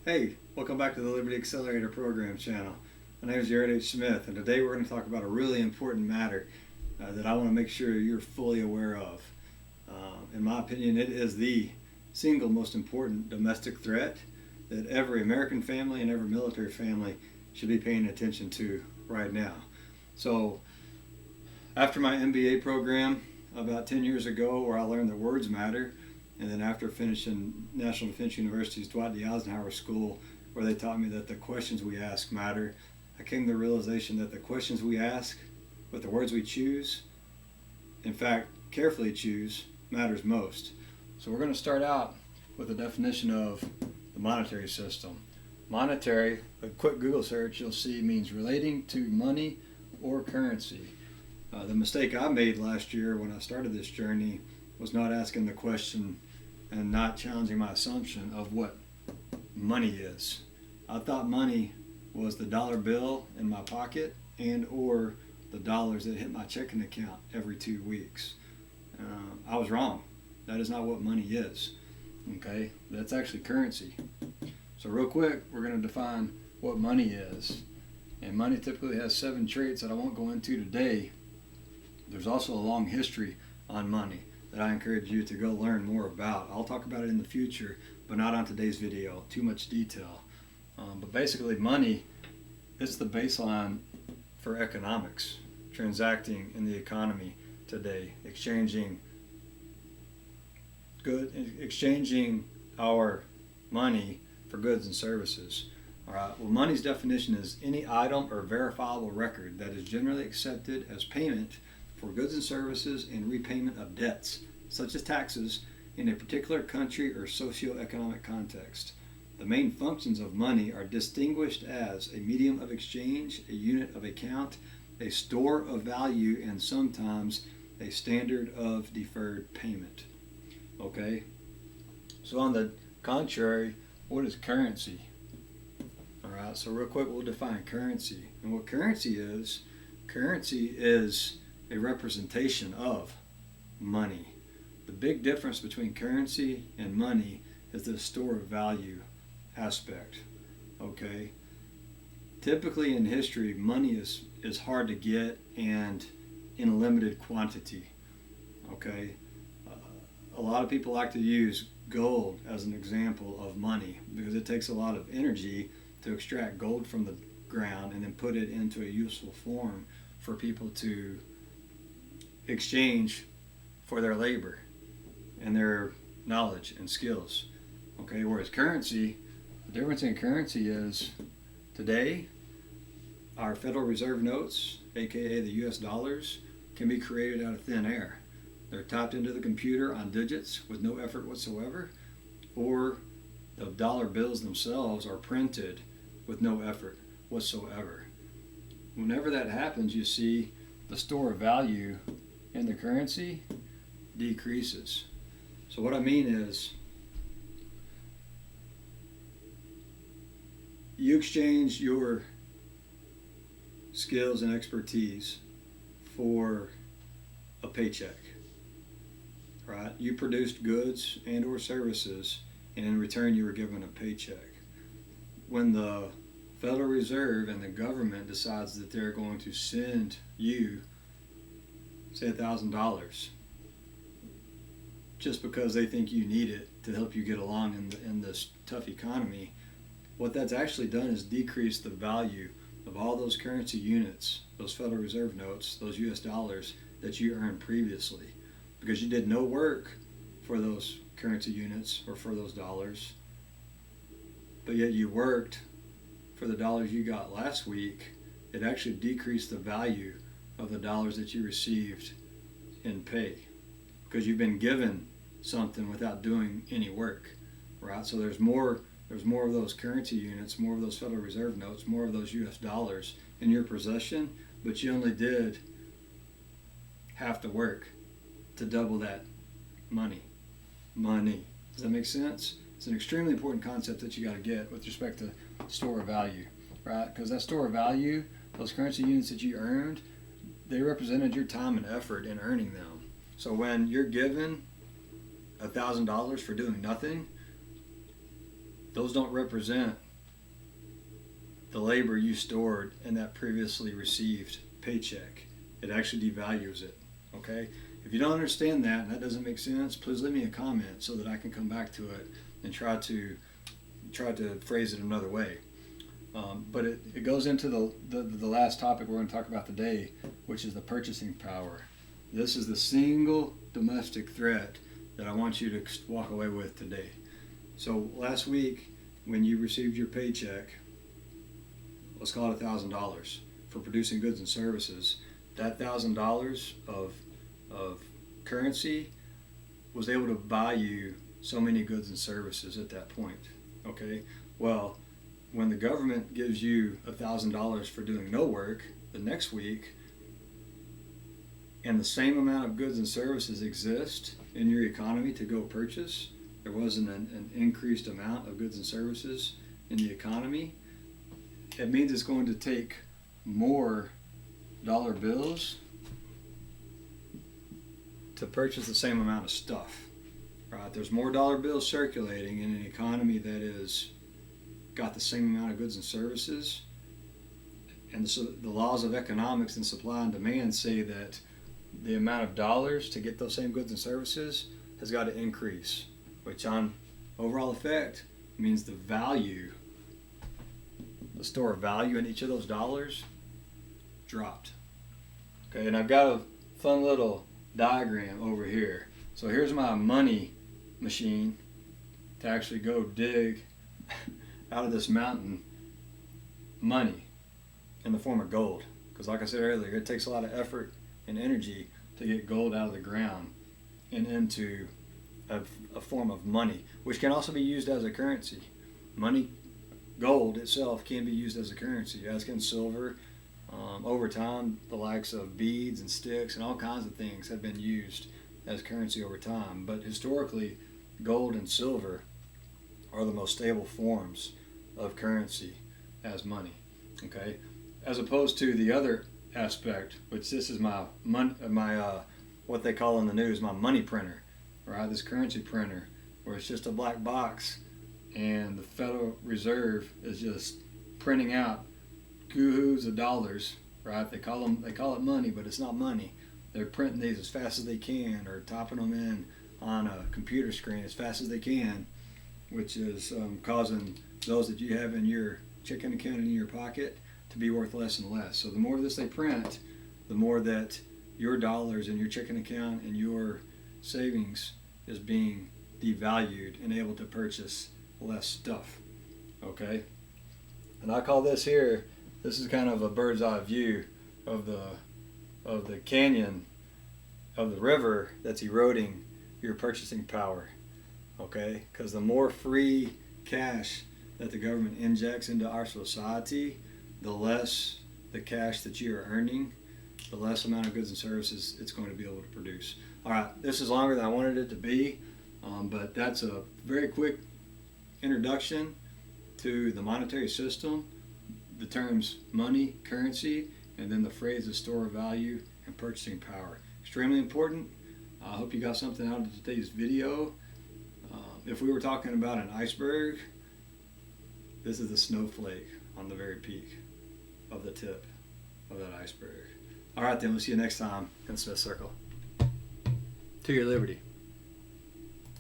Hey, welcome back to the Liberty Accelerator Program channel. My name is Jared H. Smith, and today we're going to talk about a really important matter that I want to make sure you're fully aware of. In my opinion, it is the single most important domestic threat that every American family and every military family should be paying attention to right now. So, after my MBA program about 10 years ago, where I learned that words matter, and then after finishing National Defense University's Dwight D. Eisenhower School, where they taught me that the questions we ask matter, I came to the realization that the questions we ask, with the words we choose, in fact, carefully choose, matters most. So we're going to start out with a definition of the monetary system. Monetary, a quick Google search you'll see, means relating to money or currency. The mistake I made last year when I started this journey was not asking the question and not challenging my assumption of what money is. I thought money was the dollar bill in my pocket and or the dollars that hit my checking account every 2 weeks. I was wrong. That is not what money is. Okay, that's actually currency. So real quick, we're going to define what money is. And money typically has 7 traits that I won't go into today. There's also a long history on money that I encourage you to go learn more about. I'll talk about it in the future, but not on today's video. Too much detail. But basically, money is the baseline for economics, transacting in the economy today, exchanging our money for goods and services. All right. Well, money's definition is any item or verifiable record that is generally accepted as payment for goods and services and repayment of debts, such as taxes, in a particular country or socio-economic context. The main functions of money are distinguished as a medium of exchange, a unit of account, a store of value, and sometimes a standard of deferred payment. Okay? So on the contrary, what is currency? All right, so real quick, we'll define currency. And what currency is a representation of money. The big difference between currency and money is the store of value aspect. Okay? Typically in history, money is hard to get and in a limited quantity. Okay? A lot of people like to use gold as an example of money because it takes a lot of energy to extract gold from the ground and then put it into a useful form for people to exchange for their labor and their knowledge and skills. Okay, whereas currency, the difference in currency is today our Federal Reserve notes, aka the US dollars, can be created out of thin air. They're typed into the computer on digits with no effort whatsoever, or the dollar bills themselves are printed with no effort whatsoever. Whenever that happens, you see the store of value in the currency decreases. So what I mean is, you exchange your skills and expertise for a paycheck, right? You produced goods and or services, and in return you were given a paycheck. When the Federal Reserve and the government decides that they're going to send you, say, $1,000, just because they think you need it to help you get along in this tough economy, what that's actually done is decrease the value of all those currency units, those Federal Reserve notes, those US dollars that you earned previously, because you did no work for those currency units or for those dollars, but yet you worked for the dollars you got last week. It actually decreased the value of the dollars that you received in pay because you've been given something without doing any work, right? So there's more of those currency units, more of those Federal Reserve notes, more of those US dollars in your possession, but you only did half the work to double that money. Does that make sense? It's an extremely important concept that you got to get with respect to store of value, right? Because that store of value, those currency units that you earned, they represented your time and effort in earning them. So when you're given $1,000 for doing nothing, those don't represent the labor you stored in that previously received paycheck. It actually devalues it, okay? If you don't understand that and that doesn't make sense, please leave me a comment so that I can come back to it and try to phrase it another way. But it goes into the last topic we're going to talk about today, which is the purchasing power. This is the single domestic threat that I want you to walk away with today. So last week, when you received your paycheck, let's call it $1,000 for producing goods and services. That $1,000 of currency was able to buy you so many goods and services at that point. Okay, well, when the government gives you $1,000 for doing no work the next week, and the same amount of goods and services exist in your economy to go purchase, there wasn't an increased amount of goods and services in the economy, it means it's going to take more dollar bills to purchase the same amount of stuff. Right? There's more dollar bills circulating in an economy that is got the same amount of goods and services. And so the laws of economics and supply and demand say that the amount of dollars to get those same goods and services has got to increase, which on overall effect means the value, the store of value in each of those dollars dropped. Okay, and I've got a fun little diagram over here. So here's my money machine to actually go dig out of this mountain money in the form of gold. Because like I said earlier, it takes a lot of effort and energy to get gold out of the ground and into a form of money, which can also be used as a currency. Money, gold itself can be used as a currency, as can silver. Over time, the likes of beads and sticks and all kinds of things have been used as currency over time. But historically, gold and silver are the most stable forms of currency as money. Okay, as opposed to the other aspect, which this is my what they call in the news my money printer, right? This currency printer, where it's just a black box, and the Federal Reserve is just printing out goohoos of dollars, right? They call it money, but it's not money. They're printing these as fast as they can, or typing them in on a computer screen as fast as they can, which is causing those that you have in your checking account in your pocket to be worth less and less. So the more of this they print, the more that your dollars in your checking account and your savings is being devalued and able to purchase less stuff. Okay, and I call this here, this is kind of a bird's eye view of the canyon of the river that's eroding your purchasing power. Okay, because the more free cash that the government injects into our society, the less the cash that you are earning, the less amount of goods and services it's going to be able to produce. All right, this is longer than I wanted it to be, but that's a very quick introduction to the monetary system, the terms money, currency, and then the phrases store of value and purchasing power. Extremely important. I hope you got something out of today's video. If we were talking about an iceberg, this is the snowflake on the very peak of the tip of that iceberg. All right, then we'll see you next time in the Smith Circle. To your liberty.